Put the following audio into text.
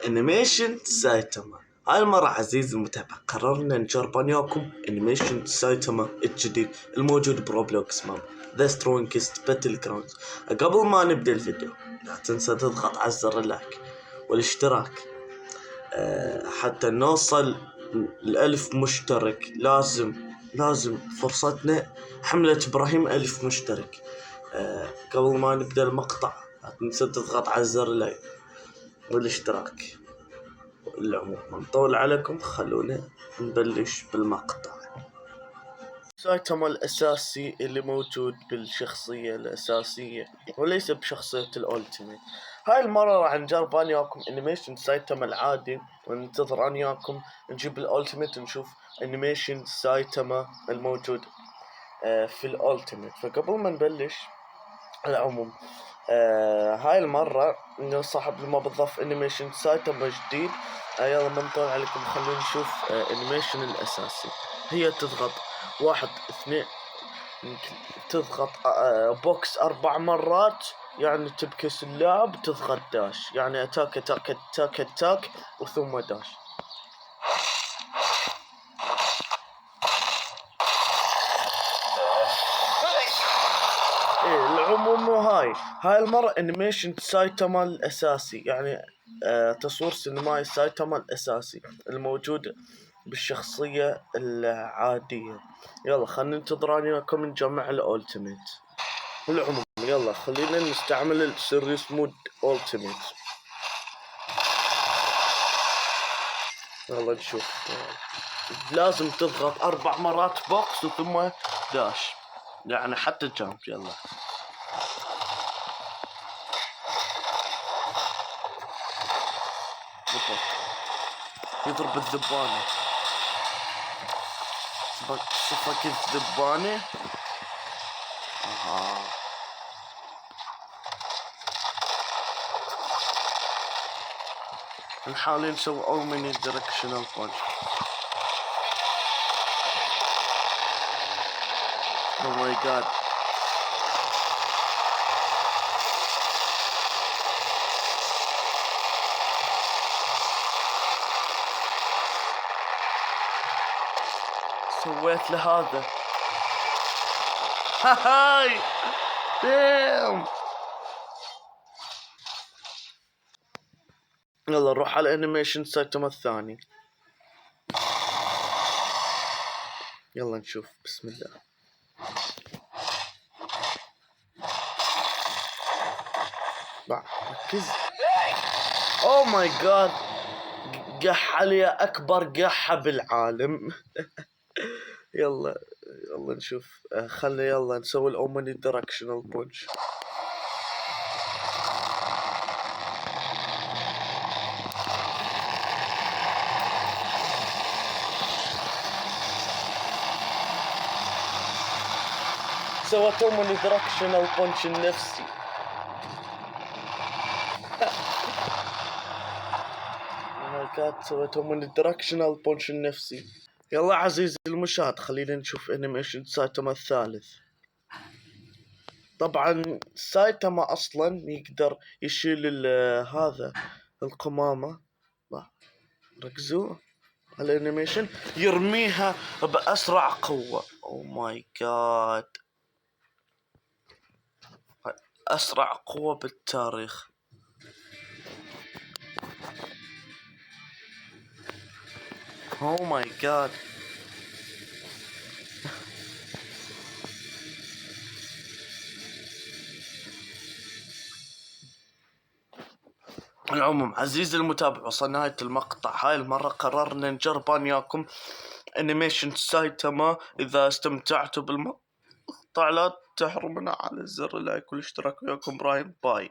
انيميشن سايتاما. هاي المرة عزيزي المتابع قررنا نجرب وياكم انيميشن سايتاما الجديد الموجود بروبلوكس ماب ذا سترونجست باتل جراوندز. قبل ما نبدأ الفيديو لا تنسى تضغط على زر اللايك والاشتراك حتى نوصل ال1000 مشترك. لازم فرصتنا حملة ابراهيم 1000 مشترك. قبل ما نبدأ المقطع لا تنسى تضغط على زر اللايك والاشتراك. العموم ما نطول عليكم، خلونا نبلش بالمقطع. سايتاما الأساسي اللي موجود بالشخصية الأساسية وليس بشخصية الأولتيميت. هاي المرة راح نجرب أنا وياكم انيميشن سايتاما العادي، وننتظر أنا وياكم نجيب الأولتيميت نشوف انيميشن سايتاما الموجود في الأولتيميت. فقبل ما نبلش العموم هاي المرة صاحب الماب ضاف انيميشن سايتاما جديد. يلا ما نطول عليكم، خلونا نشوف انيميشن الأساسي. هي تضغط 1 2، تضغط بوكس 4 مرات يعني تبكس اللاعب، تضغط داش يعني اتاك اتاك اتاك اتاك وثم داش. العموم هاي المرة انيميشن سايتاما الاساسي، يعني تصوير سينمائي سايتاما الاساسي الموجود بالشخصية العادية. يلا خلينا ننتظر انا وياكم نجمع الالتيميت. العموم يلا خلينا نستعمل السيريس مود التيميت. يلا نشوف. لازم تضغط 4 مرات بوكس وثم داش يعني حتى جامب. يلا يضرب الذبانة، صفك الذبانة. نحاول نسوي اومني دايركشنال بانش. او ماي جاد سويت له هذا. هاي ديم. يلا نروح على الانيميشن سايتاما الثاني. يلا نشوف. بسم الله. ركز. او ماي جاد قح علي اكبر قحة بالعالم. يلا نشوف. يلا نسوي الاومني دايركشنال بونش. سويت اومني دايركشنال بونش النفسي. سويت اومني دايركشنال بونش النفسي. يلا عزيزي المشاهد خلينا نشوف انيميشن سايتاما الثالث. طبعا سايتاما اصلا يقدر يشيل هذا القمامة. ركزوا على الانيميشن، يرميها باسرع قوة. او ماي جاد اسرع قوة بالتاريخ. او ماي جاد العموم عزيزي المتابع وصلنا نهاية المقطع. هاي المرة قررنا نجرب أنا وياكم انيميشن سايتاما. إذا استمتعتوا بالمقطع لا تحرمنا على زر اللايك والاشتراك. وياكم إبراهيم. باي.